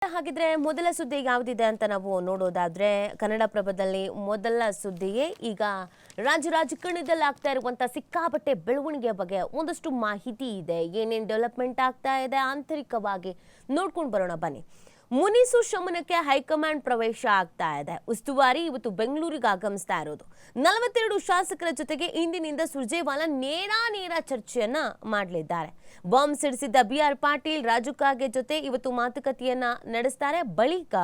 ಹಾಗಿದ್ರೆ ಮೊದಲ ಸುದ್ದಿ ಯಾವುದಿದೆ ಅಂತ ನಾವು ನೋಡೋದಾದ್ರೆ ಕನ್ನಡಪ್ರಭದಲ್ಲಿ ಮೊದಲ ಸುದ್ದಿಗೆ ಈಗ ರಾಜಕಾರಣದಲ್ಲಿ ಆಗ್ತಾ ಇರುವಂತ ಸಿಕ್ಕಾಪಟ್ಟೆ ಬೆಳವಣಿಗೆ ಬಗ್ಗೆ ಒಂದಷ್ಟು ಮಾಹಿತಿ ಇದೆ. ಏನೇನು ಡೆವಲಪ್ಮೆಂಟ್ ಆಗ್ತಾ ಇದೆ ಆಂತರಿಕವಾಗಿ ನೋಡ್ಕೊಂಡು ಬರೋಣ ಬನ್ನಿ. ಮುನಿಸು ಶಮನಕ್ಕೆ ಹೈಕಮಾಂಡ್ ಪ್ರವೇಶ ಆಗ್ತಾ ಇದೆ. ಉಸ್ತುವಾರಿ ಇವತ್ತು ಬೆಂಗಳೂರಿಗೆ ಆಗಮಿಸ್ತಾ ಇರೋದು. 42 ಶಾಸಕರ ಜೊತೆಗೆ ಇಂದಿನಿಂದ ಸುರ್ಜೇವಾಲಾ ನೇರ ಚರ್ಚೆಯನ್ನ ಮಾಡಲಿದ್ದಾರೆ. ಬಾಂಬ್ ಸಿಡಿಸಿದ್ದ BR ಪಾಟೀಲ್, ರಾಜು ಕಾಗೆ ಜೊತೆ ಇವತ್ತು ಮಾತುಕತೆಯನ್ನ ನಡೆಸ್ತಾರೆ. ಬಳಿಕ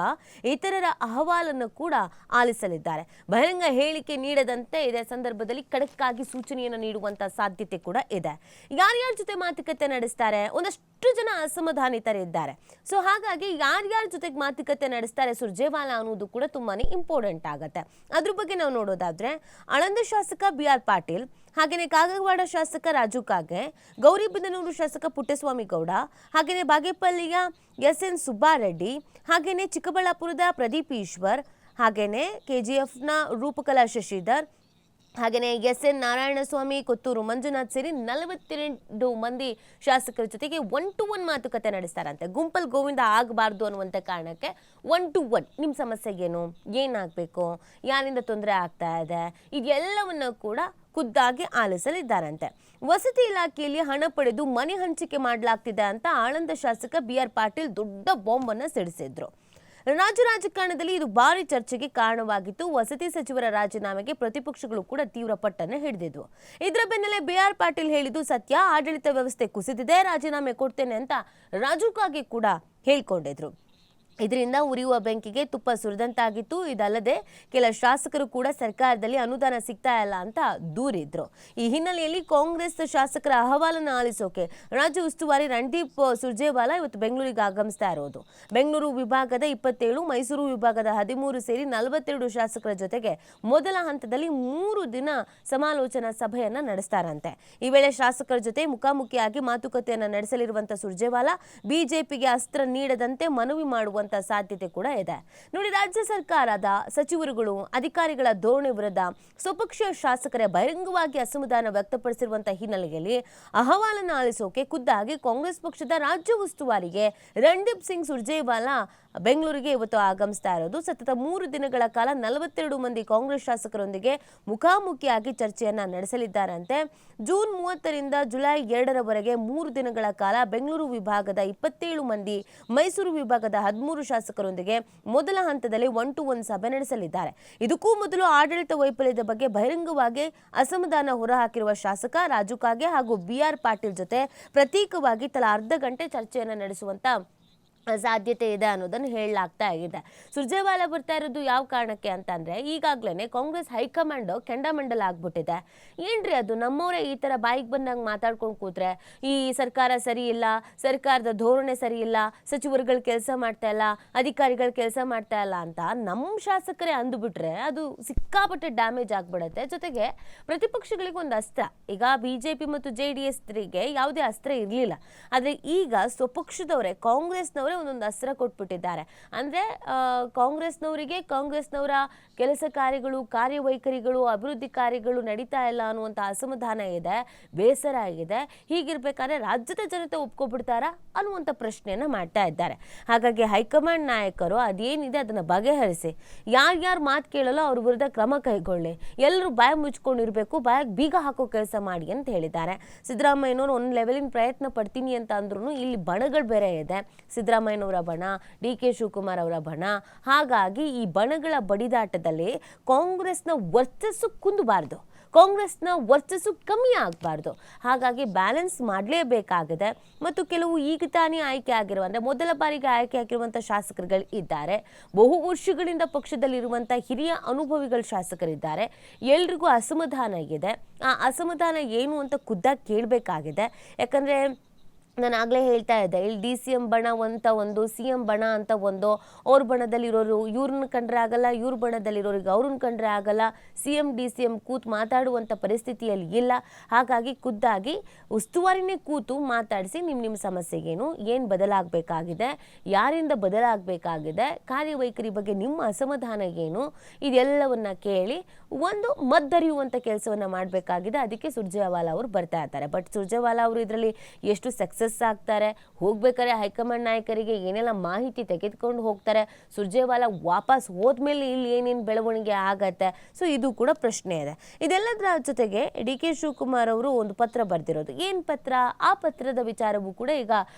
ಇತರರ ಅಹವಾಲನ್ನು ಕೂಡ ಆಲಿಸಲಿದ್ದಾರೆ. ಬಹಿರಂಗ ಹೇಳಿಕೆ ನೀಡದಂತೆ ಇದೇ ಸಂದರ್ಭದಲ್ಲಿ ಖಡಕ್ ಆಗಿ ಸೂಚನೆಯನ್ನು ನೀಡುವಂತ ಸಾಧ್ಯತೆ ಕೂಡ ಇದೆ. ಯಾರ್ಯಾರ ಜೊತೆ ಮಾತುಕತೆ ನಡೆಸ್ತಾರೆ? ಒಂದಷ್ಟು ಜನ ಅಸಮಾಧಾನಿತರಿದ್ದಾರೆ. ಸೊ ಹಾಗಾಗಿ ಯಾರ್ಯಾರ ಜೊತೆಗೆ ಮಾತುಕತೆ ನಡೆಸ್ತಾರೆ ಸುರ್ಜೇವಾಲಾ ಅನ್ನೋದು ಕೂಡ ತುಂಬಾನೇ ಇಂಪಾರ್ಟೆಂಟ್ ಆಗುತ್ತೆ. ಅದ್ರ ಬಗ್ಗೆ ನಾವು ನೋಡೋದಾದ್ರೆ ಆಳಂದ ಶಾಸಕ BR ಪಾಟೀಲ್, ಹಾಗೇನೆ ಕಾಗವಾಡ ಶಾಸಕ ರಾಜು ಕಾಗೆ, ಗೌರಿಬಿದನೂರು ಶಾಸಕ ಪುಟ್ಟಸ್ವಾಮಿ ಗೌಡ, ಹಾಗೇನೆ ಬಾಗೇಪಲ್ಲಿಯ SN ಸುಬ್ಬಾರೆಡ್ಡಿ, ಹಾಗೇನೆ ಚಿಕ್ಕಬಳ್ಳಾಪುರದ ಪ್ರದೀಪ್ ಈಶ್ವರ್, ಹಾಗೇನೆ KGFನ ರೂಪಕಲಾ ಶಶಿಧರ್, ಹಾಗೆಯೇ SN ನಾರಾಯಣಸ್ವಾಮಿ, ಕೊತ್ತೂರು ಮಂಜುನಾಥ್ ಸೇರಿ 42 ಮಂದಿ ಶಾಸಕರ ಜೊತೆಗೆ 1-to-1 ಮಾತುಕತೆ ನಡೆಸ್ತಾರಂತೆ. ಗುಂಪಲ್ ಗೋವಿಂದ ಆಗಬಾರ್ದು ಅನ್ನುವಂಥ ಕಾರಣಕ್ಕೆ 1-to-1 ನಿಮ್ಮ ಸಮಸ್ಯೆ ಏನು, ಏನಾಗಬೇಕು, ಯಾರಿಂದ ತೊಂದರೆ ಆಗ್ತಾ ಇದೆ, ಇದೆಲ್ಲವನ್ನ ಕೂಡ ಖುದ್ದಾಗಿ ಆಲಿಸಲಿದ್ದಾರಂತೆ. ವಸತಿ ಇಲಾಖೆಯಲ್ಲಿ ಹಣ ಪಡೆದು ಮನೆ ಹಂಚಿಕೆ ಮಾಡಲಾಗ್ತಿದೆ ಅಂತ ಆಳಂದ ಶಾಸಕ BR ಪಾಟೀಲ್ ದೊಡ್ಡ ಬಾಂಬ್ ಅನ್ನು ಸಿಡಿಸಿದ್ರು. ರಾಜಕಾರಣದಲ್ಲಿ ಇದು ಭಾರಿ ಚರ್ಚೆಗೆ ಕಾರಣವಾಗಿತ್ತು. ವಸತಿ ಸಚಿವರ ರಾಜೀನಾಮೆಗೆ ಪ್ರತಿಪಕ್ಷಗಳು ಕೂಡ ತೀವ್ರ ಪಟ್ಟನ್ನು ಹಿಡಿದಿದ್ವು. ಇದರ ಬೆನ್ನಲ್ಲೇ BR ಪಾಟೀಲ್ ಹೇಳಿದ್ದು ಸತ್ಯ, ಆಡಳಿತ ವ್ಯವಸ್ಥೆ ಕುಸಿದಿದೆ, ರಾಜೀನಾಮೆ ಕೊಡ್ತೇನೆ ಅಂತ ರಾಜು ಕಾಗೆ ಕೂಡ ಹೇಳ್ಕೊಂಡಿದ್ರು. ಇದರಿಂದ ಉರಿಯುವ ಬೆಂಕಿಗೆ ತುಪ್ಪ ಸುರಿದಂತಾಗಿತ್ತು. ಇದಲ್ಲದೆ ಕೆಲ ಶಾಸಕರು ಕೂಡ ಸರ್ಕಾರದಲ್ಲಿ ಅನುದಾನ ಸಿಗ್ತಾ ಇಲ್ಲ ಅಂತ ದೂರಿದ್ರು. ಈ ಹಿನ್ನೆಲೆಯಲ್ಲಿ ಕಾಂಗ್ರೆಸ್ ಶಾಸಕರ ಅಹವಾಲನ್ನು ಆಲಿಸೋಕೆ ರಾಜ್ಯ ಉಸ್ತುವಾರಿ ರಣದೀಪ್ ಸುರ್ಜೇವಾಲಾ ಇವತ್ತು ಬೆಂಗಳೂರಿಗೆ ಆಗಮಿಸ್ತಾ ಇರೋದು. ಬೆಂಗಳೂರು ವಿಭಾಗದ 27, ಮೈಸೂರು ವಿಭಾಗದ 13 ಸೇರಿ 42 ಶಾಸಕರ ಜೊತೆಗೆ ಮೊದಲ ಹಂತದಲ್ಲಿ 3 ದಿನ ಸಮಾಲೋಚನಾ ಸಭೆಯನ್ನ ನಡೆಸ್ತಾರಂತೆ. ಈ ವೇಳೆ ಶಾಸಕರ ಜೊತೆ ಮುಖಾಮುಖಿಯಾಗಿ ಮಾತುಕತೆಯನ್ನ ನಡೆಸಲಿರುವಂತ ಸುರ್ಜೇವಾಲಾ ಬಿಜೆಪಿಗೆ ಅಸ್ತ್ರ ನೀಡದಂತೆ ಮನವಿ ಮಾಡುವ ಸಾಧ್ಯತೆ ಕೂಡ ಇದೆ. ನೋಡಿ, ರಾಜ್ಯ ಸರ್ಕಾರದ ಸಚಿವರುಗಳು ಅಧಿಕಾರಿಗಳ ಧೋರಣೆ ವಿರುದ್ಧ ಸ್ವಪಕ್ಷೀಯ ಶಾಸಕರೇ ಬಹಿರಂಗವಾಗಿ ಅಸಮಾಧಾನ ವ್ಯಕ್ತಪಡಿಸಿರುವಂತಹ ಹಿನ್ನೆಲೆಯಲ್ಲಿ ಅಹವಾಲನ್ನು ಆಲಿಸೋಕೆ ಖುದ್ದಾಗಿ ಕಾಂಗ್ರೆಸ್ ಪಕ್ಷದ ರಾಜ್ಯ ಉಸ್ತುವಾರಿಗೆ ರಣದೀಪ್ ಸಿಂಗ್ ಸುರ್ಜೇವಾಲಾ ಬೆಂಗಳೂರಿಗೆ ಇವತ್ತು ಆಗಮಿಸ್ತಾ ಇರೋದು. ಸತತ 3 ದಿನಗಳ ಕಾಲ 42 ಮಂದಿ ಕಾಂಗ್ರೆಸ್ ಶಾಸಕರೊಂದಿಗೆ ಮುಖಾಮುಖಿಯಾಗಿ ಚರ್ಚೆಯನ್ನ ನಡೆಸಲಿದ್ದಾರಂತೆ. ಜೂನ್ 30ರಿಂದ ಜುಲೈ 2ರವರೆಗೆ 3 ದಿನಗಳ ಕಾಲ ಬೆಂಗಳೂರು ವಿಭಾಗದ 27 ಮಂದಿ, ಮೈಸೂರು ವಿಭಾಗದ 13 ಶಾಸಕರೊಂದಿಗೆ ಮೊದಲ ಹಂತದಲ್ಲಿ 1-to-1 ಸಭೆ ನಡೆಸಲಿದ್ದಾರೆ. ಇದಕ್ಕೂ ಮೊದಲು ಆಡಳಿತ ವೈಫಲ್ಯದ ಬಗ್ಗೆ ಬಹಿರಂಗವಾಗಿ ಅಸಮಾಧಾನ ಹೊರಹಾಕಿರುವ ಶಾಸಕ ರಾಜು ಕಾಗೆ ಹಾಗೂ BR ಪಾಟೀಲ್ ಜೊತೆ ಪ್ರತ್ಯೇಕವಾಗಿ ತಲಾ ಅರ್ಧ ಗಂಟೆ ಚರ್ಚೆಯನ್ನು ನಡೆಸುವಂತ ಸಾಧ್ಯತೆ ಇದೆ ಅನ್ನೋದನ್ನು ಹೇಳಲಾಗ್ತಾ ಇದೆ. ಸುರ್ಜೇವಾಲಾ ಬರ್ತಾ ಇರೋದು ಯಾವ ಕಾರಣಕ್ಕೆ ಅಂತಂದ್ರೆ ಈಗಾಗಲೇ ಕಾಂಗ್ರೆಸ್ ಹೈಕಮಾಂಡ್ ಕೆಂಡಾಮಂಡಲ ಆಗ್ಬಿಟ್ಟಿದೆ. ಏನ್ರಿ ಅದು, ನಮ್ಮವರೇ ಈ ತರ ಬಾಯಿಗೆ ಬಂದಂಗೆ ಮಾತಾಡ್ಕೊಂಡು ಕೂತ್ರೆ ಈ ಸರ್ಕಾರ ಸರಿ ಇಲ್ಲ, ಸರ್ಕಾರದ ಧೋರಣೆ ಸರಿ ಇಲ್ಲ, ಸಚಿವರುಗಳು ಕೆಲಸ ಮಾಡ್ತಾ ಇಲ್ಲ, ಅಧಿಕಾರಿಗಳು ಕೆಲಸ ಮಾಡ್ತಾ ಇಲ್ಲ ಅಂತ ನಮ್ಮ ಶಾಸಕರೇ ಅಂದುಬಿಟ್ರೆ ಅದು ಸಿಕ್ಕಾಪಟ್ಟೆ ಡ್ಯಾಮೇಜ್ ಆಗ್ಬಿಡುತ್ತೆ. ಜೊತೆಗೆ ಪ್ರತಿಪಕ್ಷಗಳಿಗೆ ಒಂದು ಅಸ್ತ್ರ. ಈಗ ಬಿಜೆಪಿ ಮತ್ತು JDS ಯಾವುದೇ ಅಸ್ತ್ರ ಇರಲಿಲ್ಲ, ಆದ್ರೆ ಈಗ ಸ್ವಪಕ್ಷದವರೇ ಕಾಂಗ್ರೆಸ್ನವರೇ ಒಂದೊಂದು ಅಸ್ತ್ರ ಕೊಟ್ಬಿಟ್ಟಿದ್ದಾರೆ. ಅಂದ್ರೆ ಕಾಂಗ್ರೆಸ್ನವರ ಕೆಲಸ ಕಾರ್ಯಗಳು, ಕಾರ್ಯವೈಖರಿಗಳು, ಅಭಿವೃದ್ಧಿ ಕಾರ್ಯಗಳು ನಡೀತಾ ಇಲ್ಲ ಅನ್ನುವಂಥ ಅಸಮಾಧಾನ ಇದೆ, ಬೇಸರ ಆಗಿದೆ. ಹೀಗಿರ್ಬೇಕಾದ್ರೆ ರಾಜ್ಯದ ಜನತೆ ಒಪ್ಕೊಬಿಡ್ತಾರಾ ಅನ್ನುವಂಥ ಪ್ರಶ್ನೆಯನ್ನ ಮಾಡ್ತಾ ಇದ್ದಾರೆ. ಹಾಗಾಗಿ ಹೈಕಮಾಂಡ್ ನಾಯಕರು ಅದೇನಿದೆ ಅದನ್ನ ಬಗೆಹರಿಸಿ, ಯಾರ್ಯಾರು ಮಾತು ಕೇಳಲ್ಲ ಅವ್ರ ವಿರುದ್ಧ ಕ್ರಮ ಕೈಗೊಳ್ಳಿ, ಎಲ್ಲರೂ ಬಾಯಿ ಮುಚ್ಕೊಂಡಿರ್ಬೇಕು, ಬಾಯಿಗೆ ಬೀಗ ಹಾಕೋ ಕೆಲಸ ಮಾಡಿ ಅಂತ ಹೇಳಿದ್ದಾರೆ. ಸಿದ್ದರಾಮಯ್ಯನವರು ಒಂದು ಲೆವೆಲಿನ ಪ್ರಯತ್ನ ಪಡ್ತೀನಿ ಅಂತ ಅಂದ್ರೂ ಇಲ್ಲಿ ಬಣಗಳು ಬೇರೆ ಇದೆ. ಸಿದ್ದರಾಮಯ್ಯನವರ ಬಣ, DK ಶಿವಕುಮಾರ್ ಅವರ ಬಣ. ಹಾಗಾಗಿ ಈ ಬಣಗಳ ಬಡಿದಾಟದಲ್ಲಿ ಕಾಂಗ್ರೆಸ್ನ ವರ್ಚಸ್ಸು ಕುಂದಬಾರ್ದು, ಕಾಂಗ್ರೆಸ್ನ ವರ್ಚಸ್ಸು ಕಮ್ಮಿ ಆಗಬಾರ್ದು. ಹಾಗಾಗಿ ಬ್ಯಾಲೆನ್ಸ್ ಮಾಡಲೇಬೇಕಾಗಿದೆ. ಮತ್ತು ಕೆಲವು ಈಗ ತಾನೇ ಆಯ್ಕೆ ಆಗಿರುವ, ಅಂದರೆ ಮೊದಲ ಬಾರಿಗೆ ಆಯ್ಕೆ ಆಗಿರುವಂಥ ಶಾಸಕರುಗಳು ಇದ್ದಾರೆ, ಬಹು ವರ್ಷಗಳಿಂದ ಪಕ್ಷದಲ್ಲಿರುವಂಥ ಹಿರಿಯ ಅನುಭವಿಗಳ ಶಾಸಕರಿದ್ದಾರೆ. ಎಲ್ರಿಗೂ ಅಸಮಾಧಾನ ಇದೆ. ಆ ಅಸಮಾಧಾನ ಏನು ಅಂತ ಖುದ್ದಾಗಿ ಕೇಳಬೇಕಾಗಿದೆ. ಯಾಕಂದರೆ ನಾನು ಆಗಲೇ ಹೇಳ್ತಾ ಇದ್ದೆ, ಇಲ್ಲಿ DCM ಬಣ ಅಂತ ಒಂದು, CM ಬಣ ಅಂತ ಒಂದು, ಅವ್ರ ಬಣದಲ್ಲಿರೋರು ಇವ್ರನ್ನ ಕಂಡ್ರೆ ಆಗಲ್ಲ, ಇವ್ರ ಬಣದಲ್ಲಿರೋರಿಗೆ ಅವ್ರನ್ನ ಕಂಡ್ರೆ ಆಗಲ್ಲ, CM DCM ಕೂತು ಮಾತಾಡುವಂಥ ಪರಿಸ್ಥಿತಿಯಲ್ಲಿ ಇಲ್ಲ. ಹಾಗಾಗಿ ಖುದ್ದಾಗಿ ಉಸ್ತುವಾರಿನೇ ಕೂತು ಮಾತಾಡಿಸಿ ನಿಮ್ಮ ಸಮಸ್ಯೆಗೇನು, ಏನು ಬದಲಾಗಬೇಕಾಗಿದೆ, ಯಾರಿಂದ ಬದಲಾಗಬೇಕಾಗಿದೆ, ಕಾರ್ಯವೈಖರಿ ಬಗ್ಗೆ ನಿಮ್ಮ ಅಸಮಾಧಾನ ಏನು, ಇದೆಲ್ಲವನ್ನ ಕೇಳಿ ಒಂದು ಮದ್ದರಿಯುವಂಥ ಕೆಲಸವನ್ನು ಮಾಡಬೇಕಾಗಿದೆ. ಅದಕ್ಕೆ ಸುರ್ಜೇವಾಲಾ ಅವರು ಬರ್ತಾ ಇದ್ದಾರೆ. ಬಟ್ ಸುರ್ಜೇವಾಲಾ ಅವರು ಇದರಲ್ಲಿ ಎಷ್ಟು ಸಕ್ಸಸ್ ಸಕ್ಸಸ್ ಆಗ್ತಾರೆ, ಹೋಗ್ಬೇಕಾದ್ರೆ ಹೈಕಮಾಂಡ್ ನಾಯಕರಿಗೆ ಏನೆಲ್ಲ ಮಾಹಿತಿ ತೆಗೆದುಕೊಂಡು ಹೋಗ್ತಾರೆ, ಸುರ್ಜೇವಾಲಾ ವಾಪಸ್ ಹೋದ್ಮೇಲೆ ಇಲ್ಲಿ ಏನೇನು ಬೆಳವಣಿಗೆ ಆಗತ್ತೆ. ಸೊ ಇದು ಕೂಡ ಪ್ರಶ್ನೆ ಇದೆ. ಇದೆಲ್ಲದರ ಜೊತೆಗೆ ಡಿ ಕೆ ಶಿವಕುಮಾರ್ ಅವರು ಒಂದು ಪತ್ರ ಬರೆದಿರೋದು. ಏನು ಪತ್ರ? ಆ ಪತ್ರದ ವಿಚಾರವೂ ಕೂಡ ಈಗ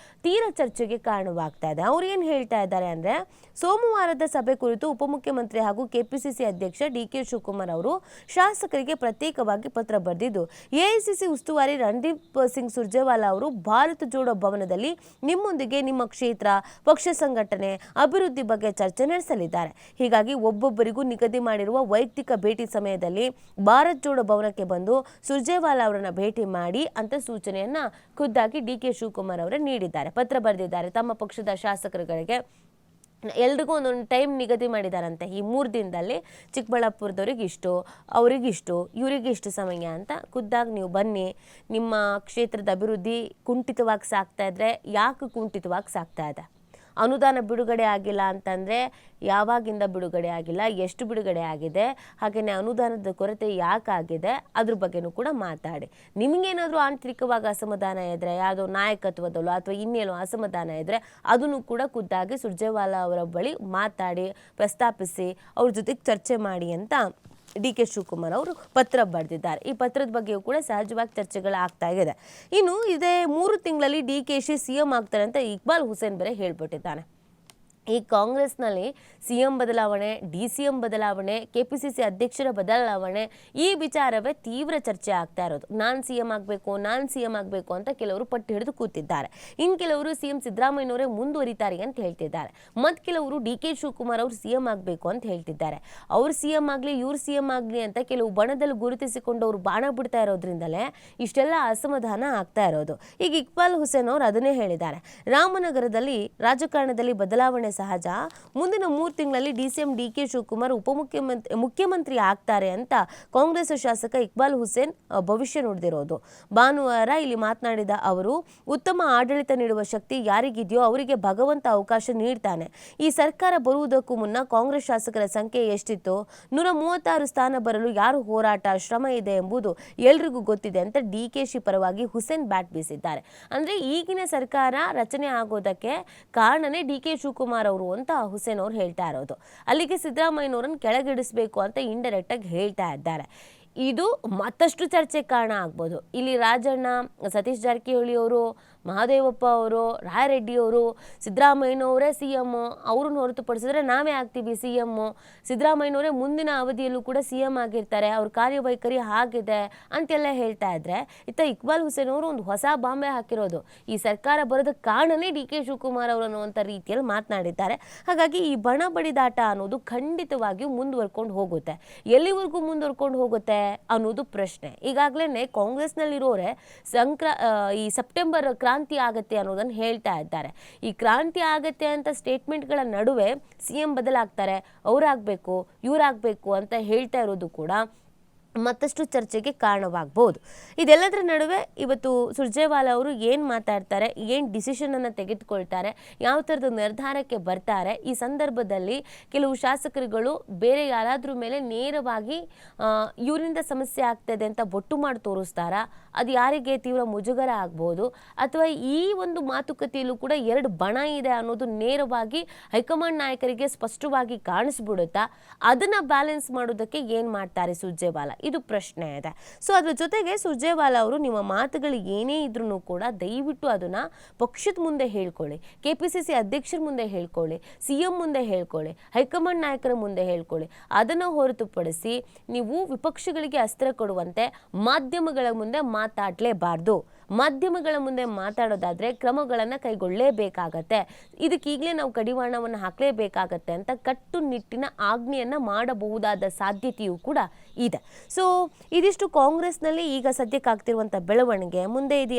ತೀರಾ ಚರ್ಚೆಗೆ ಕಾರಣವಾಗ್ತಾ ಇದೆ. ಅವ್ರು ಏನು ಹೇಳ್ತಾ ಇದ್ದಾರೆ ಅಂದರೆ, ಸೋಮವಾರದ ಸಭೆ ಕುರಿತು ಉಪಮುಖ್ಯಮಂತ್ರಿ ಹಾಗೂ ಕೆಪಿಸಿಸಿ ಅಧ್ಯಕ್ಷ ಡಿ ಕೆ ಶಿವಕುಮಾರ್ ಅವರು ಶಾಸಕರಿಗೆ ಪ್ರತ್ಯೇಕವಾಗಿ ಪತ್ರ ಬರೆದಿದ್ದು, ಎಐಸಿಸಿ ಉಸ್ತುವಾರಿ ರಣದೀಪ್ ಸಿಂಗ್ ಸುರ್ಜೇವಾಲಾ ಅವರು ಭಾರತ ಜೋಡೋ ಭವನದಲ್ಲಿ ನಿಮ್ಮೊಂದಿಗೆ ನಿಮ್ಮ ಕ್ಷೇತ್ರ, ಪಕ್ಷ ಸಂಘಟನೆ, ಅಭಿವೃದ್ಧಿ ಬಗ್ಗೆ ಚರ್ಚೆ ನಡೆಸಲಿದ್ದಾರೆ. ಹೀಗಾಗಿ ಒಬ್ಬೊಬ್ಬರಿಗೂ ನಿಗದಿ ಮಾಡಿರುವ ವೈಯಕ್ತಿಕ ಭೇಟಿ ಸಮಯದಲ್ಲಿ ಭಾರತ್ ಜೋಡೋ ಭವನಕ್ಕೆ ಬಂದು ಸುರ್ಜೇವಾಲಾ ಅವರನ್ನ ಭೇಟಿ ಮಾಡಿ ಅಂತ ಸೂಚನೆಯನ್ನ ಖುದ್ದಾಗಿ ಡಿ ಕೆ ಶಿವಕುಮಾರ್ ಅವರೇ ನೀಡಿದ್ದಾರೆ. ಪತ್ರ ಬರೆದಿದ್ದಾರೆ ತಮ್ಮ ಪಕ್ಷದ ಶಾಸಕರುಗಳಿಗೆ. ಎಲ್ರಿಗೂ ಒಂದೊಂದು ಟೈಮ್ ನಿಗದಿ ಮಾಡಿದಾರಂತೆ. ಈ 3 ದಿನದಲ್ಲಿ ಚಿಕ್ಕಬಳ್ಳಾಪುರದವ್ರಿಗಿಷ್ಟು, ಅವರಿಗಿಷ್ಟು, ಇವರಿಗಿಷ್ಟು ಸಮಯ ಅಂತ ಖುದ್ದಾಗಿ ನೀವು ಬನ್ನಿ. ನಿಮ್ಮ ಕ್ಷೇತ್ರದ ಅಭಿವೃದ್ಧಿ ಕುಂಠಿತವಾಗಿ ಸಾಗ್ತಾ ಇದ್ರೆ ಯಾಕೆ ಕುಂಠಿತವಾಗಿ ಸಾಗ್ತಾ ಇದೆ? ಅನುದಾನ ಬಿಡುಗಡೆ ಆಗಿಲ್ಲ ಅಂತಂದರೆ ಯಾವಾಗಿಂದ ಬಿಡುಗಡೆ ಆಗಿಲ್ಲ, ಎಷ್ಟು ಬಿಡುಗಡೆ ಆಗಿದೆ, ಹಾಗೆಯೇ ಅನುದಾನದ ಕೊರತೆ ಯಾಕಾಗಿದೆ, ಅದ್ರ ಬಗ್ಗೆನೂ ಕೂಡ ಮಾತಾಡಿ. ನಿಮಗೇನಾದರೂ ಆಂತರಿಕವಾಗಿ ಅಸಮಾಧಾನ ಇದ್ದರೆ, ಯಾವುದೋ ನಾಯಕತ್ವದಲ್ಲೋ ಅಥವಾ ಇನ್ನೇನೋ ಅಸಮಾಧಾನ ಇದ್ದರೆ ಅದನ್ನು ಕೂಡ ಖುದ್ದಾಗಿ ಸುರ್ಜೇವಾಲಾ ಅವರ ಬಳಿ ಮಾತಾಡಿ, ಪ್ರಸ್ತಾಪಿಸಿ, ಅವ್ರ ಜೊತೆಗೆ ಚರ್ಚೆ ಮಾಡಿ ಅಂತ ಡಿ ಕೆ ಶಿವಕುಮಾರ್ ಅವರು ಪತ್ರ ಬರೆದಿದ್ದಾರೆ. ಈ ಪತ್ರದ ಬಗ್ಗೆಯೂ ಕೂಡ ಸಹಜವಾಗಿ ಚರ್ಚೆಗಳಾಗ್ತಾ ಇದೆ. ಇನ್ನು ಇದೇ 3 ತಿಂಗಳಲ್ಲಿ DKಶಿ CM ಆಗ್ತಾರೆ ಅಂತ ಇಕ್ಬಾಲ್ ಹುಸೇನ್ ಬೇರೆ ಹೇಳ್ಬಿಟ್ಟಿದ್ದಾನೆ. ಈ ಕಾಂಗ್ರೆಸ್ನಲ್ಲಿ CM ಬದಲಾವಣೆ, DCM ಬದಲಾವಣೆ, KPCC ಅಧ್ಯಕ್ಷರ ಬದಲಾವಣೆ, ಈ ವಿಚಾರವೇ ತೀವ್ರ ಚರ್ಚೆ ಆಗ್ತಾ ಇರೋದು. ನಾನು CM ಆಗಬೇಕು ಅಂತ ಕೆಲವರು ಪಟ್ಟು ಹಿಡಿದು ಕೂತಿದ್ದಾರೆ. ಇನ್ನು ಕೆಲವರು CM ಸಿದ್ದರಾಮಯ್ಯನವರೇ ಮುಂದುವರಿತಾರೆ ಅಂತ ಹೇಳ್ತಿದ್ದಾರೆ. ಮತ್ತು ಕೆಲವರು DK ಶಿವಕುಮಾರ್ ಅವರು CM ಆಗಬೇಕು ಅಂತ ಹೇಳ್ತಿದ್ದಾರೆ. ಅವ್ರು CM ಆಗಲಿ, ಇವ್ರು CM ಆಗಲಿ ಅಂತ ಕೆಲವು ಬಣದಲ್ಲಿ ಗುರುತಿಸಿಕೊಂಡು ಅವರು ಬಾಣ ಬಿಡ್ತಾ ಇರೋದ್ರಿಂದಲೇ ಇಷ್ಟೆಲ್ಲ ಅಸಮಾಧಾನ ಆಗ್ತಾ ಇರೋದು. ಈಗ ಇಕ್ಬಾಲ್ ಹುಸೇನ್ ಅವರು ಅದನ್ನೇ ಹೇಳಿದ್ದಾರೆ. ರಾಮನಗರದಲ್ಲಿ ರಾಜಕಾರಣದಲ್ಲಿ ಬದಲಾವಣೆ ಸಹಜ. ಮುಂದಿನ 3 ತಿಂಗಳಲ್ಲಿ DCM DK ಶಿವಕುಮಾರ್ ಮುಖ್ಯಮಂತ್ರಿ ಆಗ್ತಾರೆ ಅಂತ ಕಾಂಗ್ರೆಸ್ ಶಾಸಕ ಇಕ್ಬಾಲ್ ಹುಸೇನ್ ಭವಿಷ್ಯ ನುಡಿದಿರೋದು. ಭಾನುವಾರ ಇಲ್ಲಿ ಮಾತನಾಡಿದ ಅವರು, ಉತ್ತಮ ಆಡಳಿತ ನೀಡುವ ಶಕ್ತಿ ಯಾರಿಗಿದೆಯೋ ಅವರಿಗೆ ಭಗವಂತ ಅವಕಾಶ ನೀಡ್ತಾನೆ. ಈ ಸರ್ಕಾರ ಬರುವುದಕ್ಕೂ ಮುನ್ನ ಕಾಂಗ್ರೆಸ್ ಶಾಸಕರ ಸಂಖ್ಯೆ ಎಷ್ಟಿತ್ತು? 136 ಸ್ಥಾನ ಬರಲು ಯಾರು ಹೋರಾಟ, ಶ್ರಮ ಇದೆ ಎಂಬುದು ಎಲ್ರಿಗೂ ಗೊತ್ತಿದೆ ಅಂತ DKಶಿ ಪರವಾಗಿ ಹುಸೇನ್ ಬ್ಯಾಟ್ ಬೀಸಿದ್ದಾರೆ. ಅಂದ್ರೆ ಈಗಿನ ಸರ್ಕಾರ ರಚನೆ ಆಗೋದಕ್ಕೆ ಕಾರಣನೇ DK ಶಿವಕುಮಾರ್ ಅವರು ಅಂತ ಹುಸೇನ್ ಅವರು ಹೇಳ್ತಾ ಇರೋದು. ಅಲ್ಲಿಗೆ ಸಿದ್ದರಾಮಯ್ಯನವರನ್ನು ಕೆಳಗಿಡಿಸಬೇಕು ಅಂತ ಇಂಡೈರೆಕ್ಟ್ ಆಗಿ ಹೇಳ್ತಾ ಇದ್ದಾರೆ. ಇದು ಮತ್ತಷ್ಟು ಚರ್ಚೆ ಕಾರಣ ಆಗ್ಬೋದು. ಇಲ್ಲಿ ರಾಜಣ್ಣ, ಸತೀಶ್ ಜಾರಕಿಹೊಳಿ ಅವರು, ಮಹಾದೇವಪ್ಪ ಅವರು, ರಾಯರೆಡ್ಡಿ ಅವರು, ಸಿದ್ದರಾಮಯ್ಯನವರೇ CM, ಅವ್ರನ್ನ ಹೊರತುಪಡಿಸಿದ್ರೆ ನಾವೇ ಆಗ್ತೀವಿ CM, ಸಿದ್ದರಾಮಯ್ಯನವರೇ ಮುಂದಿನ ಅವಧಿಯಲ್ಲೂ ಕೂಡ CM ಆಗಿರ್ತಾರೆ, ಅವ್ರ ಕಾರ್ಯವೈಖರಿ ಆಗಿದೆ ಅಂತೆಲ್ಲ ಹೇಳ್ತಾ ಇದ್ರೆ, ಇತ್ತ ಇಕ್ಬಾಲ್ ಹುಸೇನ್ ಅವರು ಒಂದು ಹೊಸ ಬಾಂಬೆ ಹಾಕಿರೋದು. ಈ ಸರ್ಕಾರ ಬರೋದಕ್ಕೆ ಕಾರಣನೇ DK ಶಿವಕುಮಾರ್ ಅವರು ಅನ್ನುವಂಥ ರೀತಿಯಲ್ಲಿ ಮಾತನಾಡಿದ್ದಾರೆ. ಹಾಗಾಗಿ ಈ ಬಣ ಬಡಿದಾಟ ಅನ್ನೋದು ಖಂಡಿತವಾಗಿಯೂ ಮುಂದುವರ್ಕೊಂಡು ಹೋಗುತ್ತೆ. ಎಲ್ಲಿವರೆಗೂ ಮುಂದುವರ್ಕೊಂಡು ಹೋಗುತ್ತೆ ಅನ್ನೋದು ಪ್ರಶ್ನೆ. ಈಗಾಗಲೇ ಕಾಂಗ್ರೆಸ್ನಲ್ಲಿರೋರೆ ಈ ಸೆಪ್ಟೆಂಬರ್ ಕ್ರಾಂತಿ ಆಗತ್ತೆ ಅನ್ನೋದನ್ನು ಹೇಳ್ತಾ ಇದ್ದಾರೆ. ಈ ಕ್ರಾಂತಿ ಆಗತ್ತೆ ಅಂತ ಸ್ಟೇಟ್ಮೆಂಟ್ಗಳ ನಡುವೆ CM ಬದಲಾಗ್ತಾರೆ, ಅವರಾಗಬೇಕು, ಇವರಾಗಬೇಕು ಅಂತ ಹೇಳ್ತಾ ಇರೋದು ಕೂಡ ಮತ್ತಷ್ಟು ಚರ್ಚೆಗೆ ಕಾರಣವಾಗಬಹುದು. ಇದೆಲ್ಲದರ ನಡುವೆ ಇವತ್ತು ಸುರ್ಜೇವಾಲಾ ಅವರು ಏನು ಮಾತಾಡ್ತಾರೆ, ಏನು ಡಿಸಿಷನನ್ನು ತೆಗೆದುಕೊಳ್ತಾರೆ, ಯಾವ ಥರದ ನಿರ್ಧಾರಕ್ಕೆ ಬರ್ತಾರೆ, ಈ ಸಂದರ್ಭದಲ್ಲಿ ಕೆಲವು ಶಾಸಕರುಗಳು ಬೇರೆ ಯಾರಾದ್ರೂ ಮೇಲೆ ನೇರವಾಗಿ ಇವರಿಂದ ಸಮಸ್ಯೆ ಆಗ್ತದೆ ಅಂತ ಬೊಟ್ಟು ಮಾಡಿ ತೋರಿಸ್ತಾರಾ, ಅದು ಯಾರಿಗೆ ತೀವ್ರ ಮುಜುಗರ ಆಗ್ಬೋದು, ಅಥವಾ ಈ ಒಂದು ಮಾತುಕತೆಯಲ್ಲೂ ಕೂಡ 2 ಬಣ ಇದೆ ಅನ್ನೋದು ನೇರವಾಗಿ ಹೈಕಮಾಂಡ್ ನಾಯಕರಿಗೆ ಸ್ಪಷ್ಟವಾಗಿ ಕಾಣಿಸ್ಬಿಡುತ್ತಾ, ಅದನ್ನು ಬ್ಯಾಲೆನ್ಸ್ ಮಾಡೋದಕ್ಕೆ ಏನು ಮಾಡ್ತಾರೆ ಸುರ್ಜೇವಾಲಾ, ಇದು ಪ್ರಶ್ನೆ ಇದೆ. ಸೊ ಅದ್ರ ಜೊತೆಗೆ ಸುರ್ಜೇವಾಲಾ ಅವರು ನಿಮ್ಮ ಮಾತುಗಳು ಏನೇ ಇದ್ರೂ ಕೂಡ ದಯವಿಟ್ಟು ಅದನ್ನ ಪಕ್ಷದ ಮುಂದೆ ಹೇಳ್ಕೊಳ್ಳಿ, KPCC ಅಧ್ಯಕ್ಷರ ಮುಂದೆ ಹೇಳ್ಕೊಳ್ಳಿ, CM ಮುಂದೆ ಹೇಳ್ಕೊಳ್ಳಿ, ಹೈಕಮಾಂಡ್ ನಾಯಕರ ಮುಂದೆ ಹೇಳ್ಕೊಳ್ಳಿ. ಅದನ್ನು ಹೊರತುಪಡಿಸಿ ನೀವು ವಿಪಕ್ಷಗಳಿಗೆ ಅಸ್ತ್ರ ಕೊಡುವಂತೆ ಮಾಧ್ಯಮಗಳ ಮುಂದೆ ಮಾತಾಡಲೇಬಾರ್ದು. ಮಾಧ್ಯಮಗಳ ಮುಂದೆ ಮಾತಾಡೋದಾದ್ರೆ ಕ್ರಮಗಳನ್ನು ಕೈಗೊಳ್ಳಲೇಬೇಕಾಗತ್ತೆ. ಇದಕ್ಕೀಗಲೇ ನಾವು ಕಡಿವಾಣವನ್ನು ಹಾಕಲೇಬೇಕಾಗತ್ತೆ ಅಂತ ಕಟ್ಟುನಿಟ್ಟಿನ ಆಜ್ಞೆಯನ್ನು ಮಾಡಬಹುದಾದ ಸಾಧ್ಯತೆಯೂ ಕೂಡ ಇದೆ. ಸೊ ಇದಿಷ್ಟು ಕಾಂಗ್ರೆಸ್ನಲ್ಲಿ ಈಗ ಸದ್ಯಕ್ಕಾಗ್ತಿರುವಂಥ ಬೆಳವಣಿಗೆ. ಮುಂದೆ ಇದು